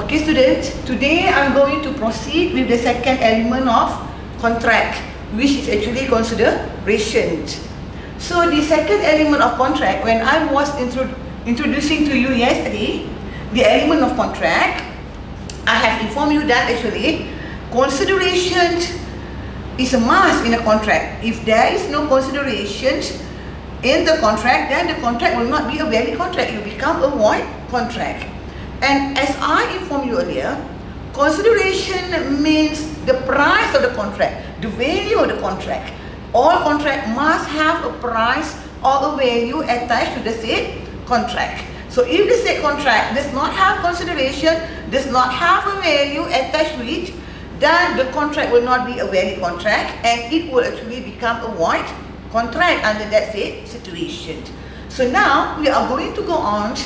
Okay students, today I'm going to proceed with the second element of contract, which is actually consideration. So the second element of contract, when I was introducing to you yesterday, the element of contract, I have informed you that actually consideration is a must in a contract. If there is no consideration in the contract, then the contract will not be a valid contract. It will become a void contract. And as I informed you earlier, consideration means the price of the contract, the value of the contract. All contract must have a price or a value attached to the said contract. So if the said contract does not have consideration, does not have a value attached to it, then the contract will not be a valid contract and it will actually become a void contract under that said situation. So now we are going to go on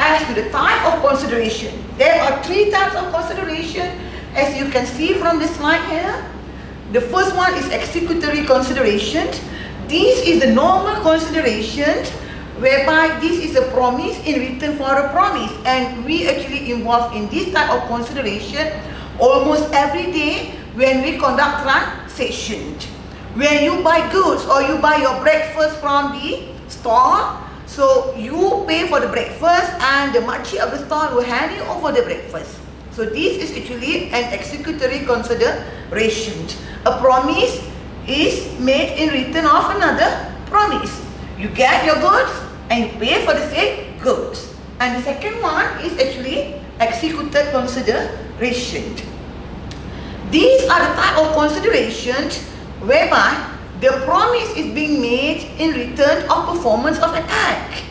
as to the type of consideration. There are three types of consideration, as you can see from the slide here. The first one is executory consideration. This is the normal consideration, whereby this is a promise in return for a promise, and we actually involve in this type of consideration almost every day when we conduct transactions. When you buy goods or you buy your breakfast from the store, so you pay for the breakfast and the makcik of the store will hand you over the breakfast. So this is actually an executory consideration. A promise is made in return of another promise. You get your goods and you pay for the said goods. And the second one is actually executed consideration. These are the type of considerations whereby the promise is being made in return of performance of an act.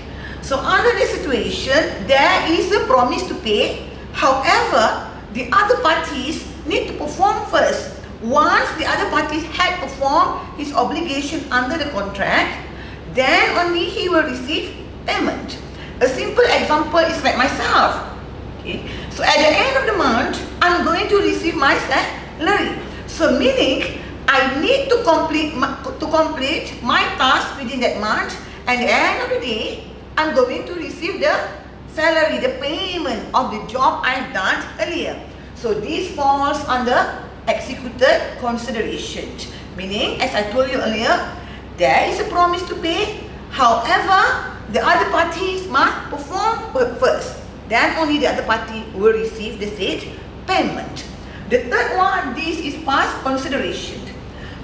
So under this situation, there is a promise to pay. However, the other parties need to perform first. Once the other parties had performed his obligation under the contract, then only he will receive payment. A simple example is like myself. Okay. So at the end of the month, I'm going to receive my salary. So meaning, I need to complete my task within that month, and at the end of the day, I'm going to receive the salary, the payment of the job I've done earlier. So this falls under executed consideration. Meaning, as I told you earlier, there is a promise to pay. However, the other parties must perform first. Then only the other party will receive the said payment. The third one, this is past consideration.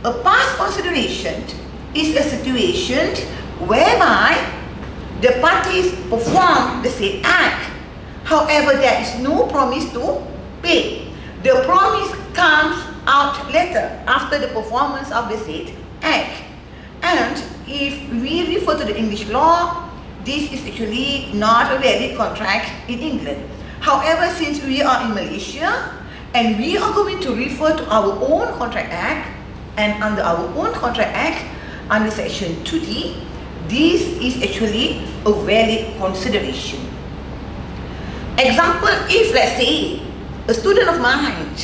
A past consideration is a situation whereby the parties perform the said act. However, there is no promise to pay. The promise comes out later after the performance of the said act. And if we refer to the English law, this is actually not a valid contract in England. However, since we are in Malaysia and we are going to refer to our own contract act, and under our own contract act, under section 2D, this is actually a valid consideration. Example, if let's say a student of mine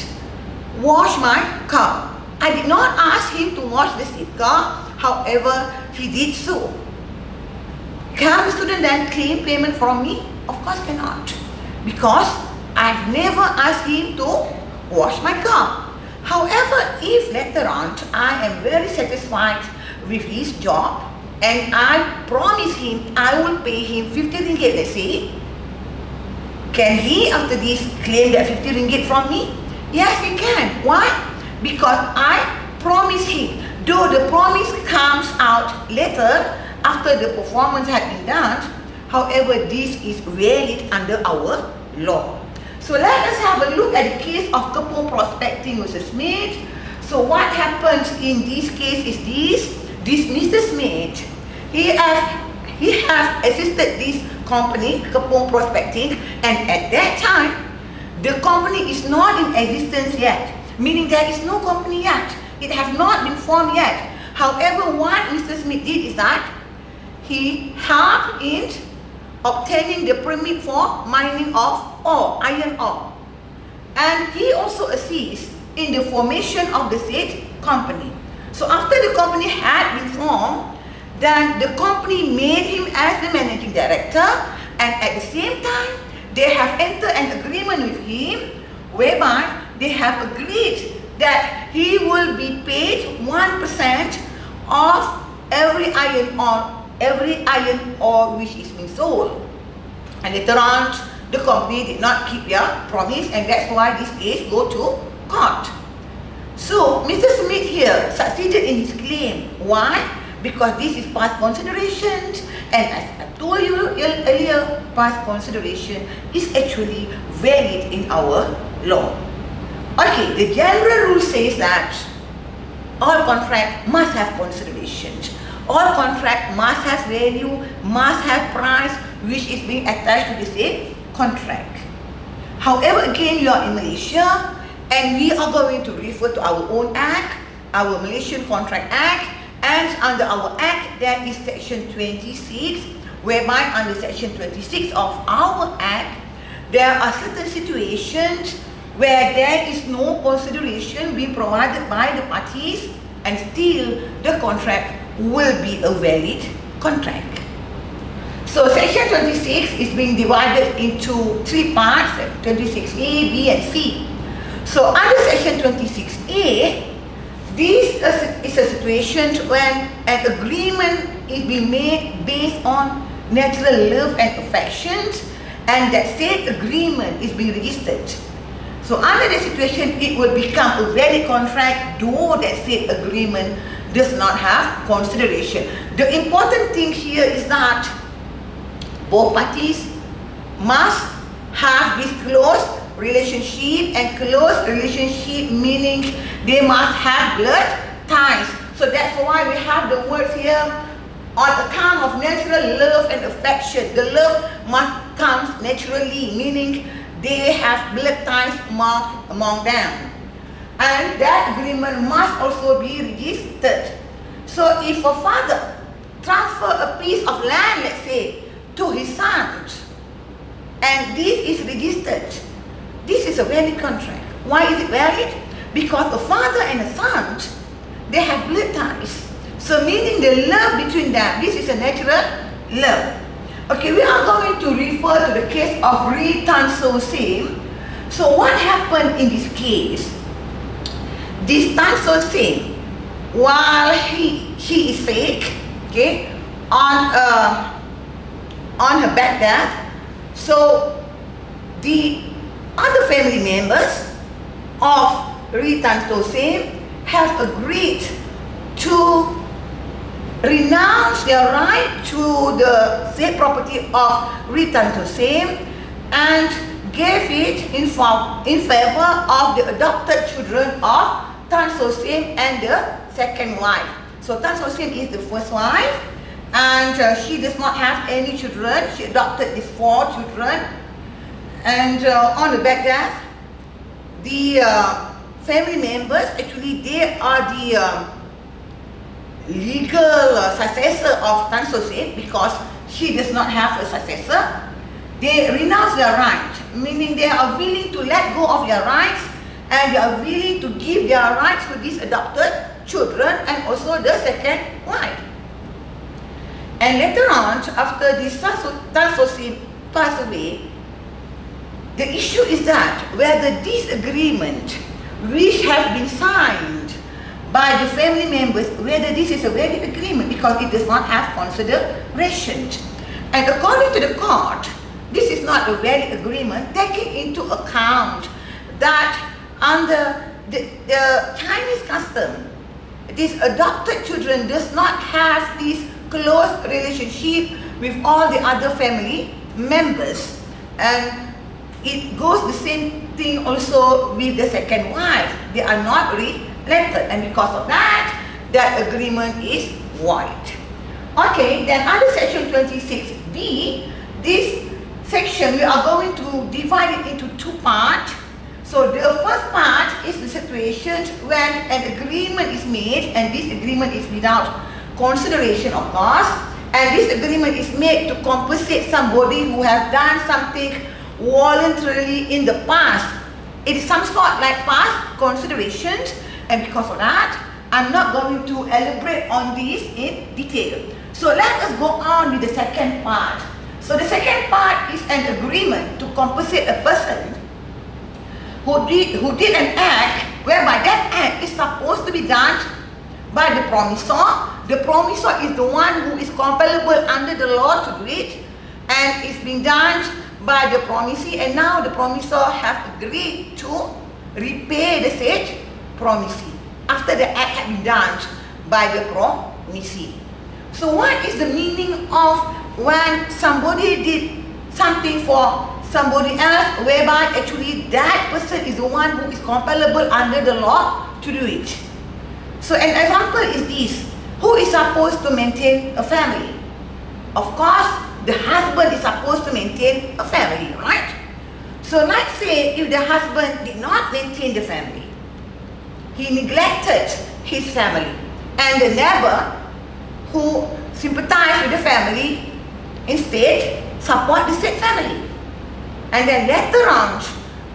washed my car. I did not ask him to wash the said car, however, he did so. Can the student then claim payment from me? Of course cannot, because I've never asked him to wash my car. However, if later on I am very satisfied with his job and I promise him I will pay him 50 ringgit, let's say, can he after this claim that 50 ringgit from me? Yes, he can. Why? Because I promise him. Though the promise comes out later after the performance had been done, however, this is valid under our law. So let us have a look at the case of Kepong Prospecting versus Smith. So what happens in this case is this Mr. Smith, he has assisted this company, Kepong Prospecting, and at that time, the company is not in existence yet, meaning there is no company yet. It has not been formed yet. However, what Mr. Smith did is that he helped in obtaining the permit for mining of ore, iron ore. And he also assists in the formation of the said company. So after the company had been formed, then the company made him as the managing director, and at the same time, they have entered an agreement with him whereby they have agreed that he will be paid 1% of every iron ore which is being sold. And later on, the company did not keep their promise, and that's why this case go to court. So Mr. Smith here succeeded in his claim. Why? Because this is past consideration, and as I told you earlier, past consideration is actually valid in our law. Okay, the general rule says that all contract must have consideration. All contract must have value, must have price, which is being attached to the same contract. However, again, you are in Malaysia, and we are going to refer to our own act, our Malaysian Contract Act, and under our act, there is section 26, whereby under section 26 of our act, there are certain situations where there is no consideration being provided by the parties, and still the contract will be a valid contract. So section 26 is being divided into 3 parts, 26A, B and C. So under section 26A, this is a situation when an agreement is being made based on natural love and affections, and that said agreement is being registered. So under the situation, it will become a valid contract though that said agreement does not have consideration. The important thing here is that both parties must have this close relationship, and close relationship meaning they must have blood ties. So that's why we have the words here, on account of natural love and affection. The love must come naturally, meaning they have blood ties among them. And that agreement must also be registered. So if a father transfer a piece of land, let's say, to his sons, and this is registered, this is a valid contract. Why is it valid? Because a father and a son, they have blood ties. So meaning the love between them, this is a natural love. Okay, we are going to refer to the case of Ri Tan So Sim. So what happened in this case? This Tan So Sim, while she is sick, okay, on her bed death, so the other family members of Ri Tan So Sim have agreed to renounce their right to the said property of Ri Tan So Sim and gave it in favor of the adopted children of Tan So Sim and the second wife. So Tan So Sim is the first wife, and she does not have any children. She adopted these 4 children, and on the back death, the family members, actually they are the legal successor of Tan So Sim, because she does not have a successor. They renounce their right, meaning they are willing to let go of their rights, and they are willing to give their rights to these adopted children and also the second wife. And later on, after this Tan So Sim passed away, the issue is that whether this agreement which has been signed by the family members, whether this is a valid agreement, because it does not have consideration. And according to the court, this is not a valid agreement, taking into account that under the Chinese custom, these adopted children does not have this close relationship with all the other family members. And it goes the same thing also with the second wife. They are not related, and because of that, that agreement is void. Okay, then under section 26B, this section we are going to divide it into 2 parts. So the first part is the situation when an agreement is made, and this agreement is without consideration of cost, and this agreement is made to compensate somebody who has done something voluntarily in the past. It is some sort like past considerations, and because of that, I'm not going to elaborate on this in detail. So let us go on with the second part. So the second part is an agreement to compensate a person who did an act whereby that act is supposed to be done by the promisor. The promisor is the one who is compellable under the law to do it, and it's been done by the promisee, and now the promisor have agreed to repay the said promisee after the act had been done by the promisee. So what is the meaning of when somebody did something for somebody else whereby actually that person is the one who is compellable under the law to do it? So an example is this: who is supposed to maintain a family? Of course, the husband is supposed to maintain a family, right? So let's say if the husband did not maintain the family, he neglected his family, and the neighbor who sympathized with the family instead support the said family. And then later on,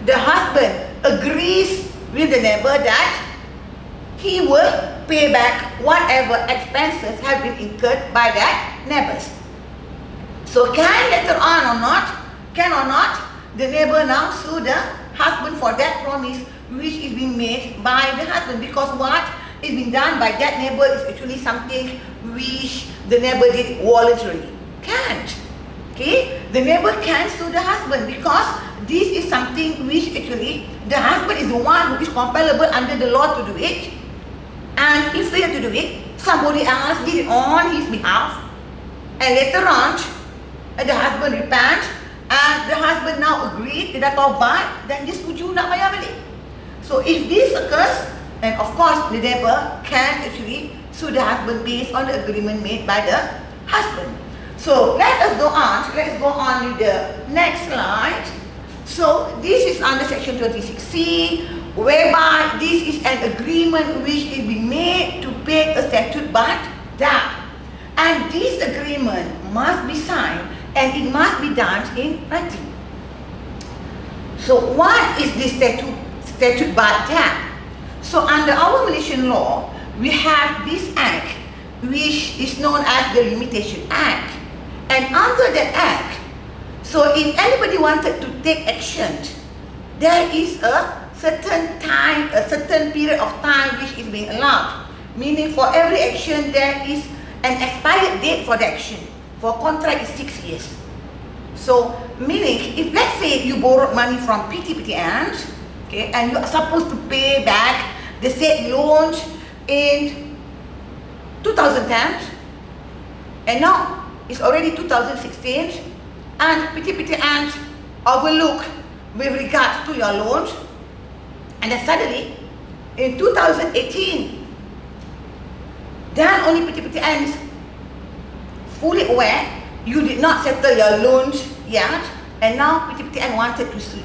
the husband agrees with the neighbor that he will pay back whatever expenses have been incurred by that neighbors. So can later on or not, the neighbor now sue the husband for that promise which is being made by the husband, because what is being done by that neighbor is actually something which the neighbor did voluntarily. Can't. Okay? The neighbor can sue the husband because this is something which actually the husband is the one who is compellable under the law to do it, and he failed to do it. Somebody else did it on his behalf, and later on the husband repents, and the husband now agreed, dia dah taubat, dan dia setuju nak bayar balik. So if this occurs, and of course the neighbor can actually sue the husband based on the agreement made by the husband. So let's go on with the next slide. So this is under section 26C, whereby this is an agreement which is being made to pay a statute but debt, and this agreement must be signed and it must be done in writing. So what is this statute but debt? So under our Malaysian law, we have this act which is known as the Limitation Act, and under the act, so if anybody wanted to take action, there is a certain time, a certain period of time which is being allowed. Meaning for every action there is an expired date for the action. For contract is 6 years. So meaning if let's say you borrowed money from PTPTN, okay, and you are supposed to pay back the said loans in 2010, and now it's already 2016, and PTPTN overlook with regards to your loans, and then suddenly in 2018, then only PTPTN is fully aware you did not settle your loans yet, and now PTPTN wanted to sue.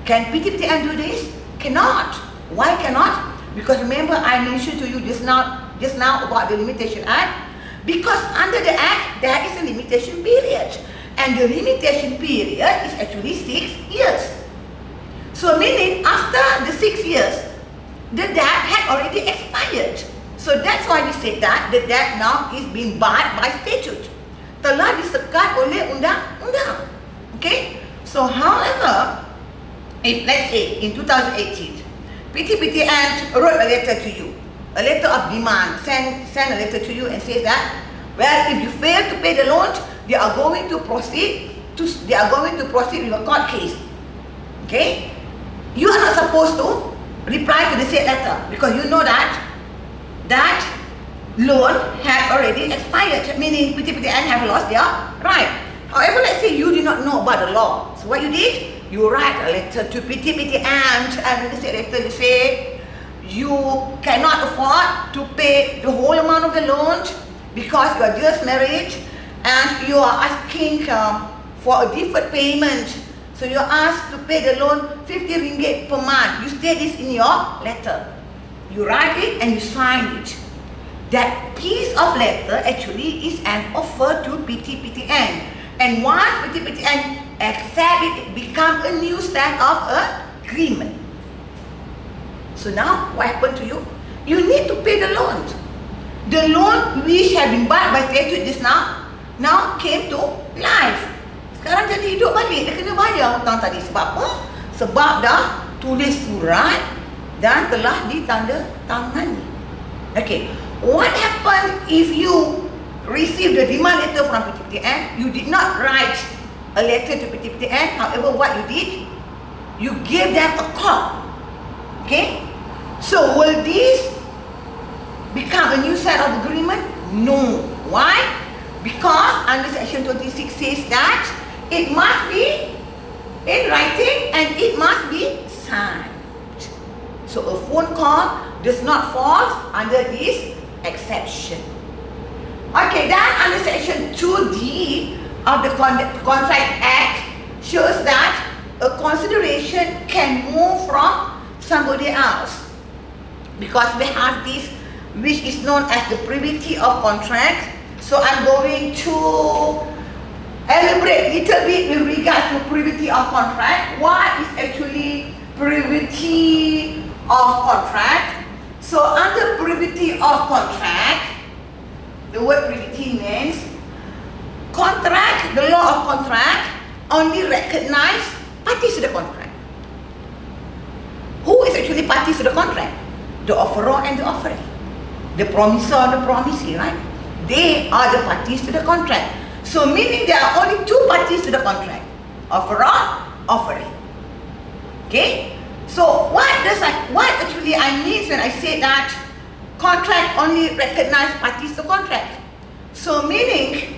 Can PTPTN do this? Cannot. Why cannot? Because remember I mentioned to you just now about the Limitation Act. Because under the Act there is a limitation period, and the limitation period is actually 6 years. So meaning after the 6 years, the debt had already expired. So that's why we say that the debt now is being barred by statute. Telah disekat oleh undang-undang. Okay? So however, if let's say in 2018, PTPTN wrote a letter to you, a letter of demand, send a letter to you and says that, well, if you fail to pay the loans, they are going to proceed with a court case. Okay? You are not supposed to reply to the said letter because you know that that loan had already expired, meaning PTPTN have lost their right. However, let's say you did not know about the law. So what you did? You write a letter to PTPTN, and in the said letter you say you cannot afford to pay the whole amount of the loan because you are just married and you are asking for a deferred payment. So you are asked to pay the loan 50 ringgit per month. You state this in your letter. You write it and you sign it. That piece of letter actually is an offer to PTPTN. And once PTPTN accept it, it becomes a new set of agreement. So now, what happened to you? You need to pay the loan. The loan which had been barred by statute just now came to life. Sekarang jadi hidup balik, dia kena bayar hutang tadi. Sebab apa? Sebab dah tulis surat dan telah ditandatangani. Okay, what happens if you receive the demand letter from PTPTN, you did not write a letter to PTPTN, however what you did, you gave them a call. Okay, so will this become a new set of agreement? No. Why? Because under section 26 says that it must be in writing and it must be signed. So a phone call does not fall under this exception. Okay, then under section 2D of the Contract Act shows that a consideration can move from somebody else, because we have this which is known as the privity of contract. So I'm going to elaborate a little bit with regards to privity of contract. What is actually privity of contract? So under privity of contract, the word privity means contract, the law of contract only recognize parties to the contract. Who is actually parties to the contract? The offeror and the offeree. The promisor and the promisee, right? They are the parties to the contract. So meaning there are only two parties to the contract. Offeror, offeree. Okay? So what actually I mean when I say that contract only recognize parties to contract? So meaning,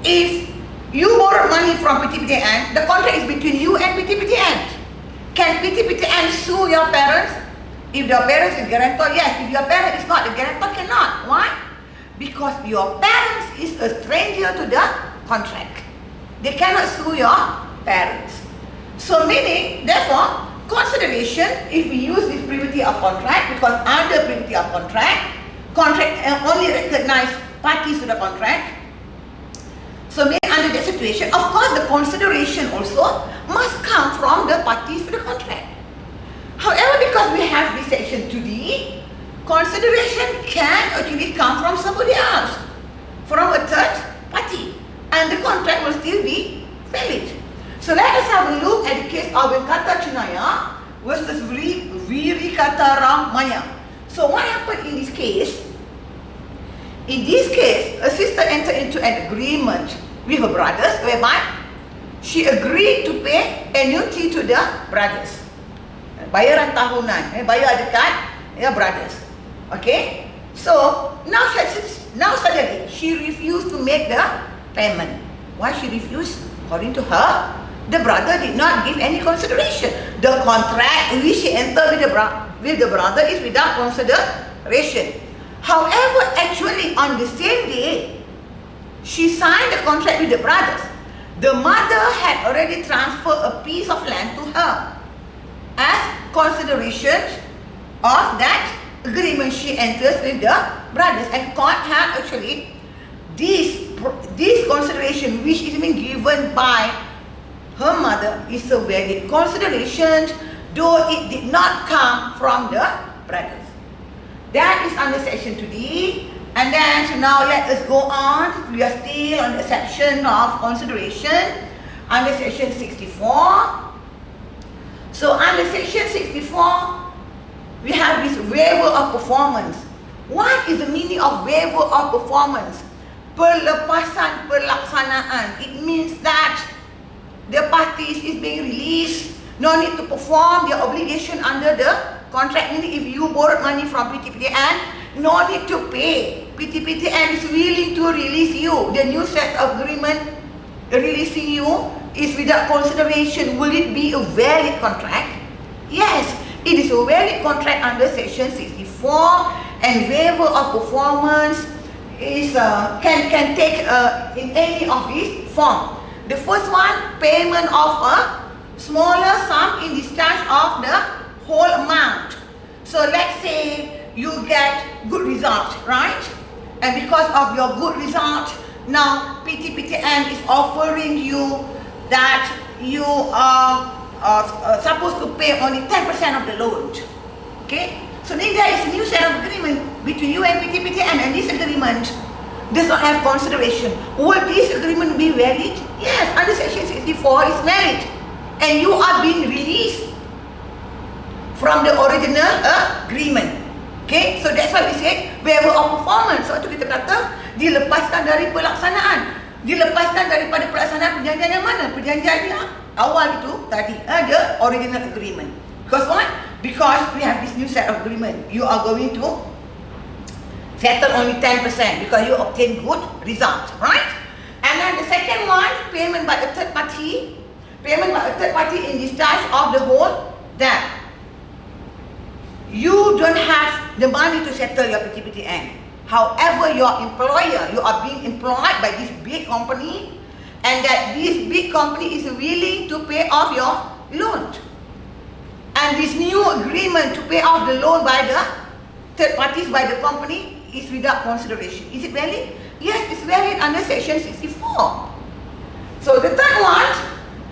if you borrow money from PTPTN, the contract is between you and PTPTN. Can PTPTN sue your parents? If your parents is guarantor, yes. If your parent is not, the guarantor cannot. Why? Because your parents is a stranger to the contract. They cannot sue your parents. So meaning, therefore, consideration, if we use this privity of contract, because under privity of contract only recognize parties to the contract. So meaning under that situation, of course the consideration also must come from the parties to the contract. However, because we have this section 2D, consideration can actually come from somebody else, from a third party, and the contract will still be valid. So let us have a look at the case of Venkata Chinaya versus Virikata Ramaya. So what happened in this case? In this case, a sister entered into an agreement with her brothers whereby she agreed to pay annuity to the brothers. Bayaran tahunan, bayar dekat brothers. Okay? So now suddenly she refused to make the payment. Why she refused? According to her, the brother did not give any consideration. The contract which she entered with the brother is without consideration. However, actually on the same day, she signed the contract with the brothers. The mother had already transferred a piece of land to her as consideration of that agreement she enters with the brothers. And court had actually this consideration which is being given by her mother is a valid consideration, though it did not come from the brothers. That is under section 2D. And then, so now let us go on. We are still on the section of consideration under section 64. So under section 64, we have this waiver of performance. What is the meaning of waiver of performance? Pelepasan pelaksanaan. It means that the parties is being released, no need to perform their obligation under the contract. Meaning if you borrowed money from PTPTN, no need to pay. PTPTN is willing to release you. The new set of agreement releasing you is without consideration. Will it be a valid contract? Yes, it is a valid contract under section 64, and waiver of performance is can take in any of these forms. The first one, payment of a smaller sum in discharge of the whole amount. So let's say you get good result, right? And because of your good result, now PTPTN is offering you that you are supposed to pay only 10% of the loan. Okay? So then there is a new set of agreement between you and PTPTN, and this agreement does not have consideration, will this agreement be valid? Yes, under section 64 is valid. And you are being released from the original agreement. Okay, so that's why we say waiver of performance. So itu kita kata dilepaskan dari pelaksanaan. Dilepaskan daripada pelaksanaan perjanjian yang mana? Perjanjian yang awal itu tadi, the original agreement. Because why? Because we have this new set of agreement. You are going to settle only 10% because you obtain good result, right? And then the second one, payment by a third party. Payment by a third party in discharge of the whole debt. You don't have the money to settle your PTPTN. However, your employer, you are being employed by this big company, and that this big company is willing to pay off your loan. And this new agreement to pay off the loan by the third parties, by the company, is without consideration. Is it valid? Yes, it's valid under section 64. So the third one,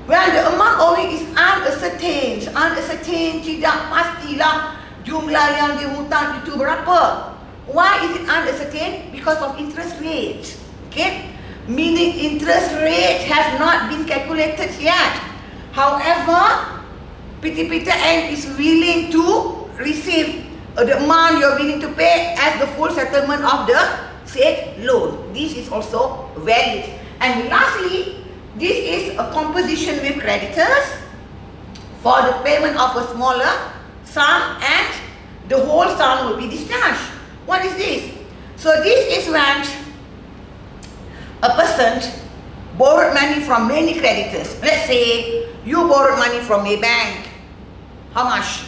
when the amount owing is unascertained, tidak pastilah jumlah yang dihutang itu berapa. Why is it unascertained? Because of interest rate. Okay, meaning interest rate has not been calculated yet. However, PTPTN is willing to receive the amount you are willing to pay as the full settlement of the said loan. This is also valid. And lastly, this is a composition with creditors for the payment of a smaller sum, and the whole sum will be discharged. What is this? So this is when a person borrowed money from many creditors. Let's say you borrowed money from a bank. How much?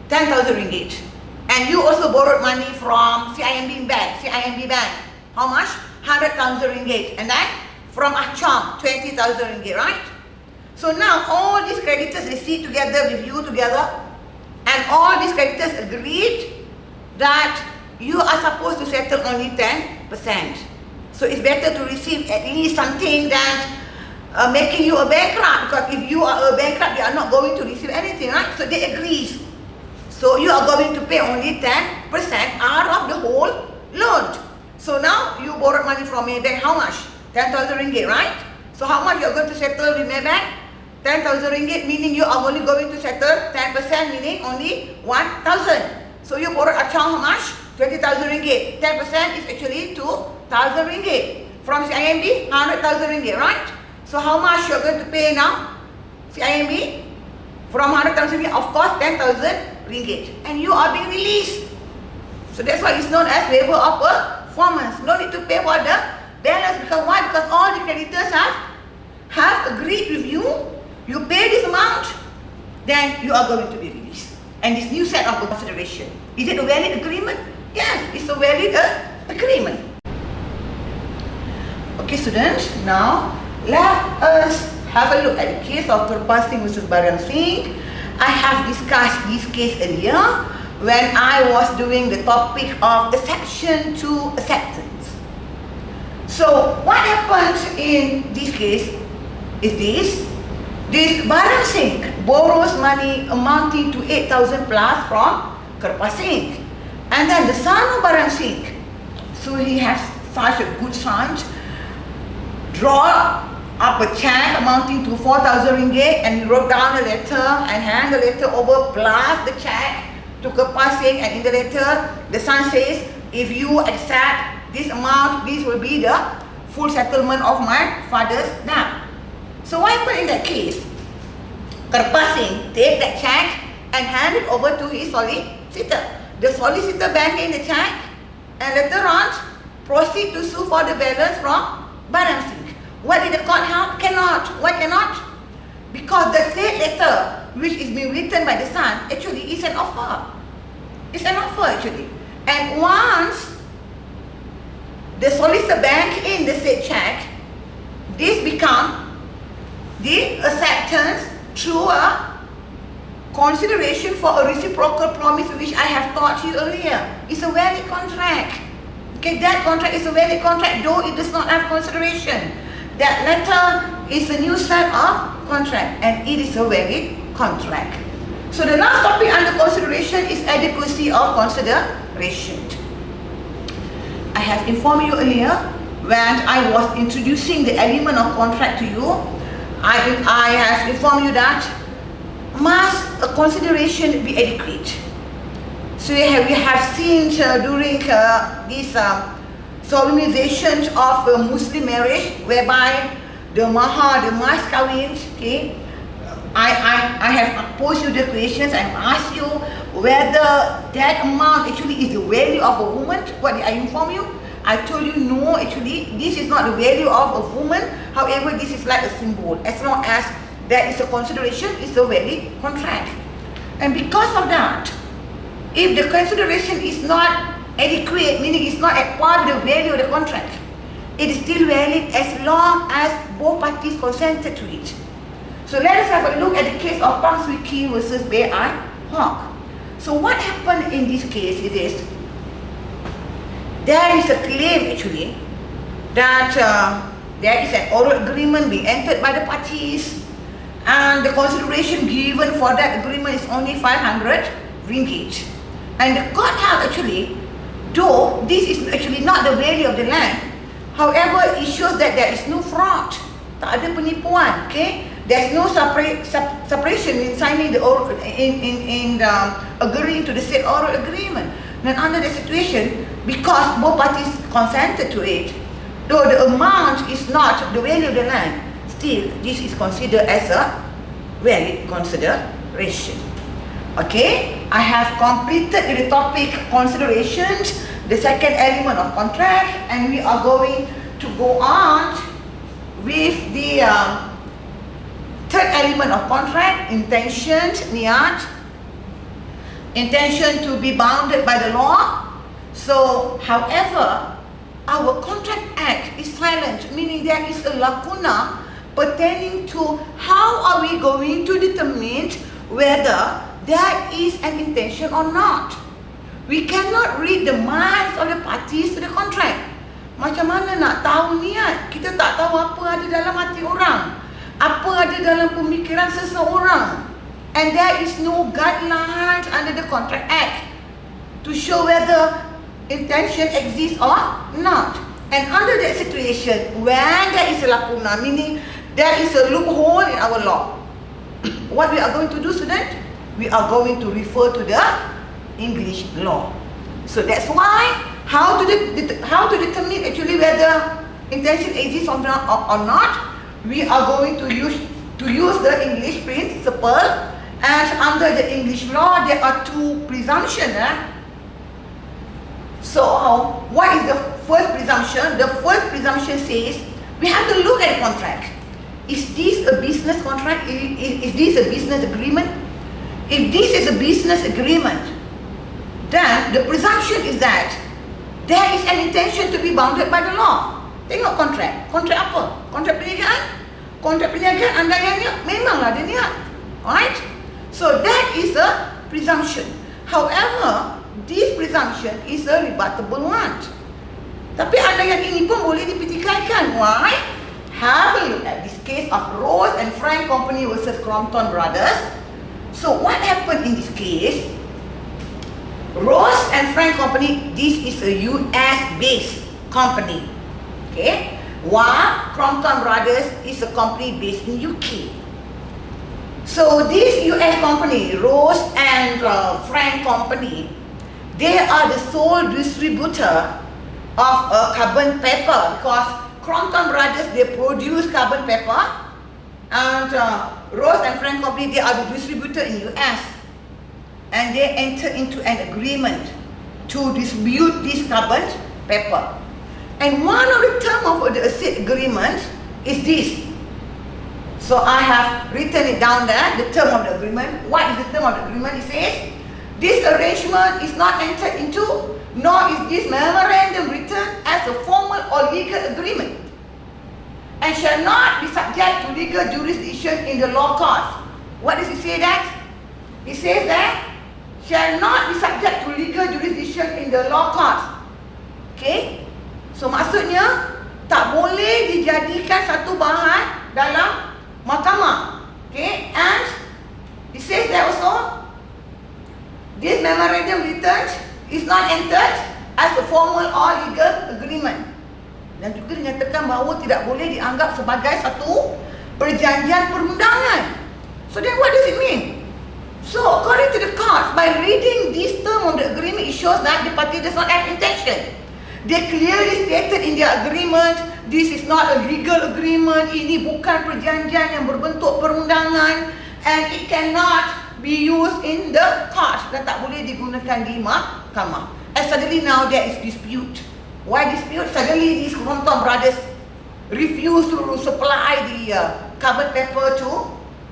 10,000 ringgit. And you also borrowed money from CIMB Bank. How much? 100,000 ringgit. And then from Achong, 20,000 ringgit, right? So now all these creditors, they sit together with you together, and all these creditors agreed that you are supposed to settle only 10%. So it's better to receive at least something than making you a bankrupt, because if you are a bankrupt, they are not going to receive anything, right? So they agree. So you are going to pay only 10% out of the whole loan. So now you borrowed money from Maybank, how much? 10,000 ringgit, right? So how much you are going to settle with Maybank? 10,000 ringgit, meaning you are only going to settle 10%, meaning only 1,000. So you borrowed Achong how much? 20,000 ringgit. 10% is actually 2,000 ringgit. From CIMB, 100,000 ringgit, right? So how much you are going to pay now? CIMB? From 100,000 ringgit, of course, 10,000 ringgit. And you are being released. So that's why it's known as waiver of performance. No need to pay for the balance. Because why? Because all the creditors have agreed with you. You pay this amount, then you are going to be released. And this new set of consideration. Is it a valid agreement? Yes, it's a valid agreement. Okay, students, now let us have a look at the case of Kerpas Singh versus Barang Singh. I have discussed this case earlier when I was doing the topic of exception to acceptance. So what happened in this case is this Barang Singh borrows money amounting to 8,000 plus from Kerpas Singh. And then the son of Barang Singh, so he has such a good son, draw up a check amounting to 4,000 ringgit, and he wrote down a letter and hand the letter over plus the check to Kerpas Singh, and in the letter the son says, if you accept this amount, this will be the full settlement of my father's debt. So what happened in that case? Kerpas Singh take that check and hand it over to his solicitor. The solicitor bank in the check, and later on proceed to sue for the balance from Barang Singh. What did the court help? Cannot. Why cannot? Because the said letter, which is being written by the son, actually is an offer. It's an offer actually. And once the solicitor bank in the said check, this become the acceptance through a consideration for a reciprocal promise, which I have taught you earlier. It's a valid contract. Okay, that contract is a valid contract, though it does not have consideration. That letter is a new set of contract, and it is a valid contract. So the last topic under consideration is adequacy of consideration. I have informed you earlier when I was introducing the element of contract to you, I have informed you that must a consideration be adequate. So we have seen during this solemnization of Muslim marriage, whereby the mahar, the mas kawin, okay, I have posed you the questions and asked you whether that amount actually is the value of a woman. What did I inform you? I told you no, actually this is not the value of a woman. However, this is like a symbol. As long as there is a consideration, it's a valid contract. And because of that, if the consideration is not adequate, meaning it's not at par with the value of the contract, it is still valid as long as both parties consented to it. So let us have a look at the case of Pang Swee Kee versus Bay Hawk. So what happened in this case is this. There is a claim actually that there is an oral agreement being entered by the parties, and the consideration given for that agreement is only 500 ringgit. And the court held actually, though this is actually not the value of the land, however, it shows that there is no fraud, tak ada penipuan, okay? There's no separation in signing the oral, in agreeing to the said oral agreement. Then under the situation, because both parties consented to it, though the amount is not the value of the land, still this is considered as a valid consideration. Okay, I have completed the topic considerations, the second element of contract, and we are going to go on with the third element of contract, intention, niat. Intention to be bounded by the law. So, however, our contract act is silent, meaning there is a lacuna pertaining to how are we going to determine whether there is an intention or not. We cannot read the minds of the parties to the contract. Macam mana nak tahu niat? Kita tak tahu apa ada dalam hati orang, apa ada dalam pemikiran seseorang. And there is no guidelines under the Contract Act to show whether intention exists or not. And under that situation, when there is a lacuna, meaning there is a loophole in our law, what we are going to do, student? We are going to refer to the English law. So that's why how to determine actually whether intention exists or not, we are going to use the English principle. And under the English law, there are two presumptions. So, what is the first presumption? The first presumption says we have to look at the contract. Is this a business contract? Is this a business agreement? If this is a business agreement, then the presumption is that there is an intention to be bounded by the law. Tengok kontrak. Kontrak apa? Kontrak perniagaan? Kontrak perniagaan anda yang niat, memanglah dia niat. Right? So that is a presumption. However, this presumption is a rebuttable one. Tapi andaian ini pun boleh dipertikaikan. Why? Have a look at this case of Rose and Frank Company versus Crompton Brothers. So what happened in this case? Rose and Frank Company, this is a US-based company. Okay? While Crompton Brothers is a company based in UK. So this US company, Rose and Frank Company, they are the sole distributor of carbon paper, because Crompton Brothers, they produce carbon paper, and Rose and Frank Company, they are the distributor in US, and they enter into an agreement to distribute this carbon paper. And one of the terms of the said agreement is this. So I have written it down there, the term of the agreement. What is the term of the agreement? It says, this arrangement is not entered into, nor is this memorandum written as a formal or legal agreement, and shall not be subject to legal jurisdiction in the law courts. What does it say that? It says that, shall not be subject to legal jurisdiction in the law courts. Okay? So maksudnya, tak boleh dijadikan satu bahan dalam mahkamah. Okay, and it says that also this memorandum written is not entered as a formal or legal agreement. dan juga dinyatakan bahawa tidak boleh dianggap sebagai satu perjanjian perundangan. So then what does it mean? So according to the court, by reading this term of the agreement, it shows that the party does not have intention. They clearly stated in their agreement, this is not a legal agreement, ini bukan perjanjian yang berbentuk perundangan, and it cannot be used in the court, dan tak boleh digunakan di mahkamah. And suddenly now there is dispute. Why dispute? Suddenly these Ronton brothers refuse to supply the carbon paper to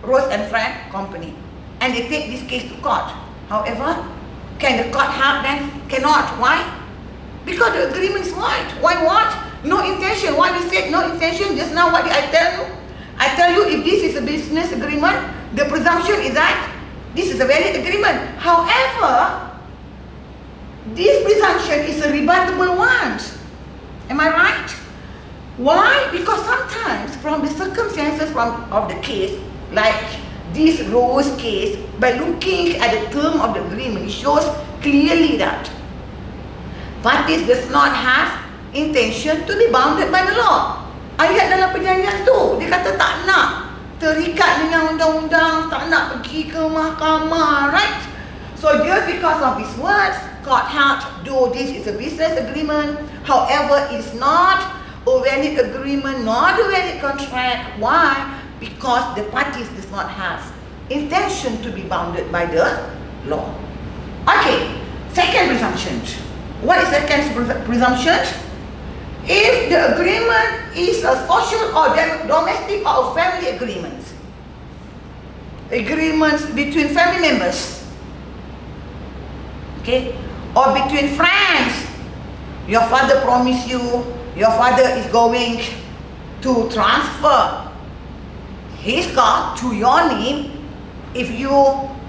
Rose and Friend Company, and they take this case to court. However, can the court help them? Cannot. Why? Because the agreement is what? Why what? No intention. Why we said no intention? Just now what did I tell you? I tell you, if this is a business agreement, the presumption is that this is a valid agreement. However, this presumption is a rebuttable one. Am I right? Why? Because sometimes from the circumstances of the case, like this Rose case, by looking at the term of the agreement, it shows clearly that parties does not have intention to be bounded by the law. Ayat dalam perjanjian tu, dia kata tak nak terikat dengan undang-undang, tak nak pergi ke mahkamah, right? So just because of these words, court held, though this is a business agreement, however, it's not a valid agreement, not a valid contract. Why? Because the parties does not have intention to be bounded by the law. Okay, second presumption. What is second presumption? If the agreement is a social or domestic or family agreements between family members, okay, or between friends, your father promised you, your father is going to transfer his car to your name if you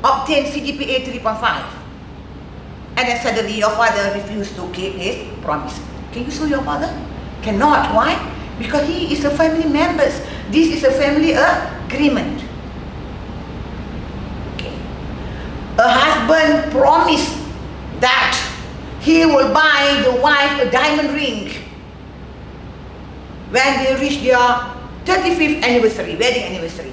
obtain CGPA 3.5. And then suddenly your father refused to keep his promise. Can you sue your father? Cannot. Why? Because he is a family member. This is a family agreement. Okay. A husband promised that he will buy the wife a diamond ring when they reach their 35th anniversary, wedding anniversary.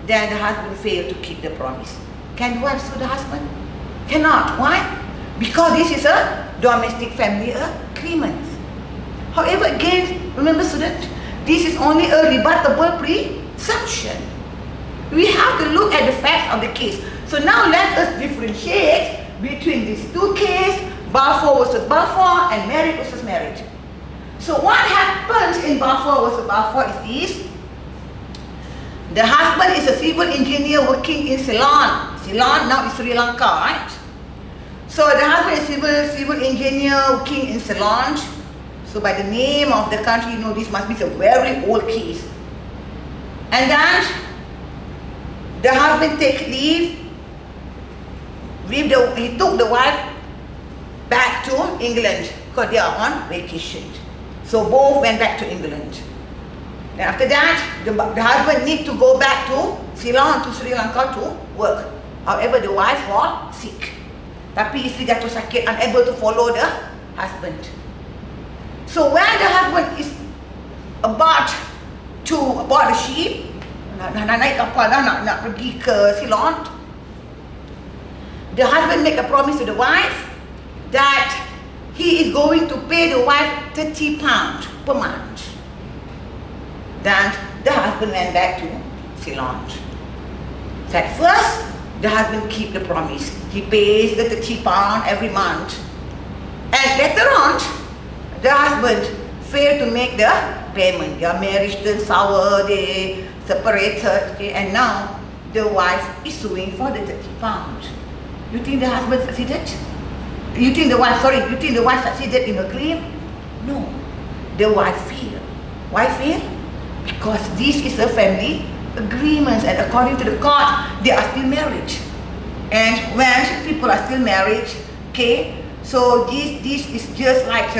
Then the husband failed to keep the promise. Can the wife sue the husband? Cannot. Why? Because this is a domestic family agreement. However, again, remember student, this is only a rebuttable presumption. We have to look at the facts of the case. So now let us differentiate between these two cases, Balfour versus Balfour and married versus married. So what happens in Balfour versus Balfour is this. The husband is a civil engineer working in Ceylon. Ceylon now is Sri Lanka, right? So the husband is civil engineer working in Ceylon. So by the name of the country, you know this must be a very old case. And then the husband takes leave. He took the wife back to England because they are on vacation. So both went back to England. Then after that, the husband need to go back to Ceylon, to Sri Lanka to work. However, the wife fall sick. Tapi isteri jatuh sakit, unable to follow the husband. So when the husband is about to board the ship, nak naik kapal dah, nak pergi ke Ceylon, the husband make a promise to the wife that he is going to pay the wife £30 per month. Then the husband went back to Ceylon. So at first, the husband keep the promise. He pays the £30 every month. And later on, the husband failed to make the payment. Their marriage turned sour, they separated, okay, and now the wife is suing for the £30. You think the husband succeeded? You think the wife succeeded in her claim? No. The wife failed. Why fail? Because this is a family agreement, and according to the court, they are still married. And when people are still married, okay, so this is just like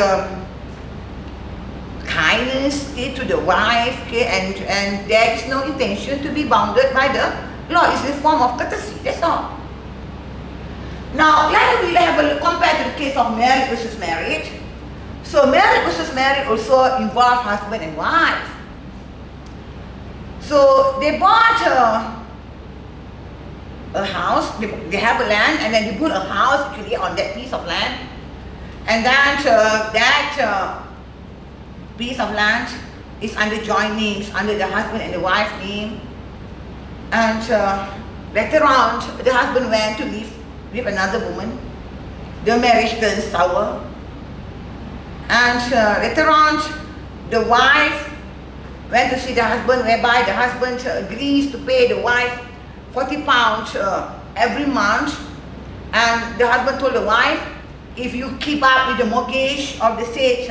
kindness, okay, to the wife, okay, and there is no intention to be bounded by the law. It's a form of courtesy, that's all. Now, let us have a look compared to the case of married versus married. So married versus married also involve husband and wife. So they bought a house, they have a land, and then they build a house actually on that piece of land. And that piece of land is under joint names, under the husband and the wife name. And later on, the husband went to live with another woman. The marriage turned sour. And later on, the wife went to see the husband, whereby the husband agrees to pay the wife £40 every month. And the husband told the wife, if you keep up with the mortgage of the said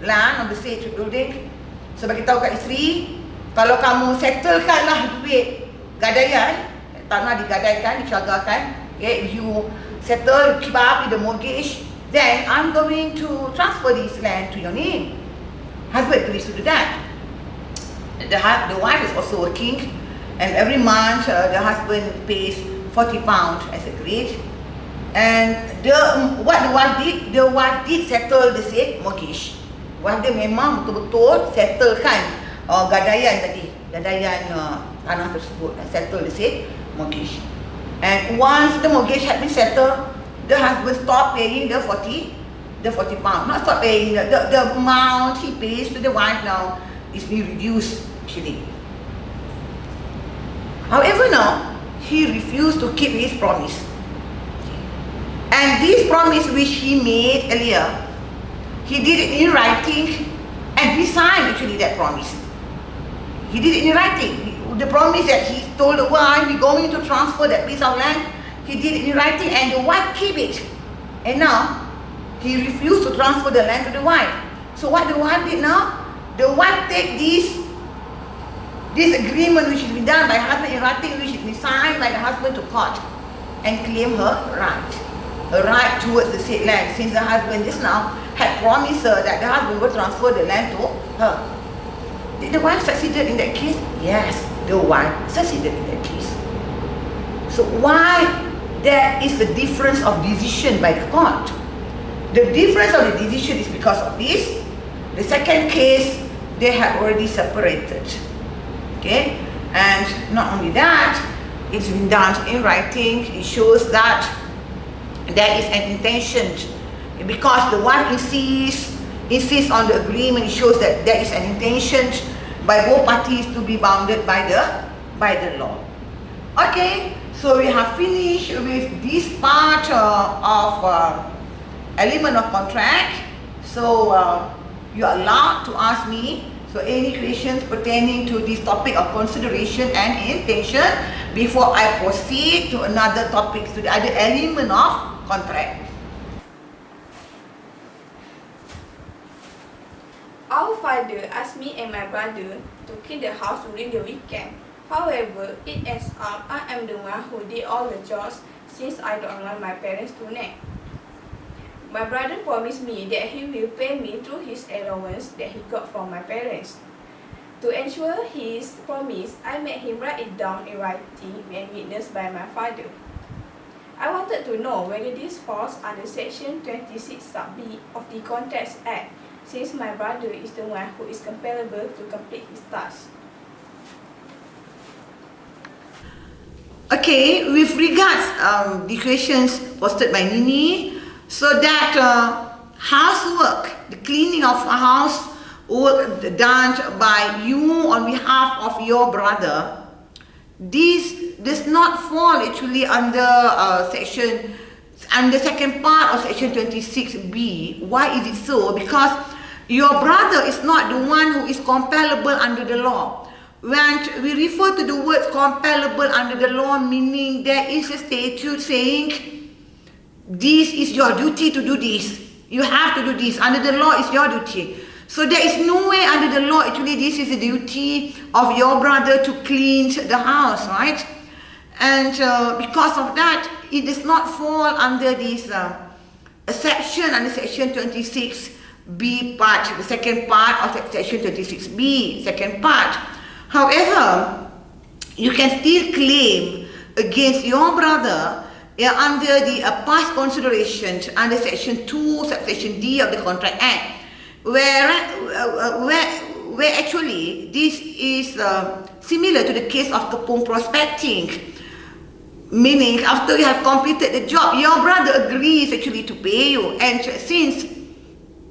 land, of the said building, so bagi tahu kat isteri, kalau kamu settlekanlah duit gadaian, tanah digadaikan, disyagakan, okay, if you settle, keep up with the mortgage, then I'm going to transfer this land to your name. Husband agrees to do that. The wife is also working, and every month the husband pays £40 as agreed. And what the wife did settle the said mortgage. Wife dia memang betul-betul settlekan gadaian tanah tersebut, settle the said mortgage. And once the mortgage had been settled, the husband stopped paying the 40 pounds. Not stop paying, the amount he pays to the wife now is being reduced actually. However now, he refused to keep his promise. And this promise which he made earlier, he did it in writing, and he signed actually that promise. He did it in writing. The promise that he told the wife, we're going to transfer that piece of land, he did it in writing, and the wife keep it. And now, he refused to transfer the land to the wife. So what the wife did now? The wife take this agreement which has been done by husband in writing, which has been signed by the husband to court, and claim her right towards the said land, since the husband just now had promised her that the husband would transfer the land to her. Did the wife succeeded in that case? Yes, the wife succeeded in that case. So why there is a difference of decision by the court? The difference of the decision is because of this. The second case, they had already separated. Okay, and not only that, it's been done in writing. It shows that there is an intention, because the wife insists on the agreement. It shows that there is an intention by both parties to be bounded by the law. Okay, so we have finished with this part of element of contract. So you are allowed to ask me any questions pertaining to this topic of consideration and intention before I proceed to another topic, to the other element of contract. Our father asked me and my brother to clean the house during the weekend. However, it ends up I am the one who did all the chores, since I don't want my parents to nag. My brother promised me that he will pay me through his allowance that he got from my parents. To ensure his promise, I made him write it down in writing and witnessed by my father. I wanted to know whether this falls under Section 26 sub B of the Contracts Act, since my brother is the one who is compellable to complete his task. Okay, with regards the questions posted by Nini, so that housework, the cleaning of a house, work done by you on behalf of your brother, this does not fall actually under second part of Section 26B. Why is it so? Because your brother is not the one who is compellable under the law. When we refer to the words compellable under the law, meaning there is a statute saying this is your duty to do this. You have to do this. Under the law, it's your duty. So there is no way under the law, actually this is the duty of your brother to clean the house, right? And because of that, it does not fall under this exception under Section 26B part, the second part of Section 26B, second part. However, you can still claim against your brother under the past consideration under Section 2, subsection D of the Contract Act. where actually this is similar to the case of tepung prospecting. Meaning, after you have completed the job, your brother agrees actually to pay you, and since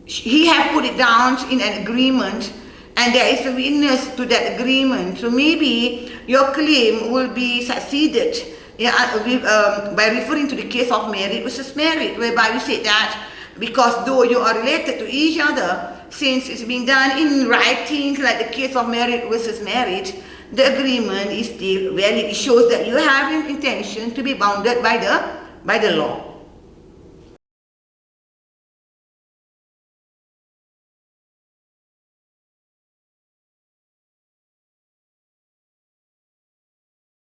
he have put it down in an agreement, and there is a witness to that agreement, so maybe your claim will be succeeded, by referring to the case of married versus married, whereby you said that because though you are related to each other, since it's being done in writing, like the case of married versus married, the agreement is still valid. It shows that you have an intention to be bounded by the law.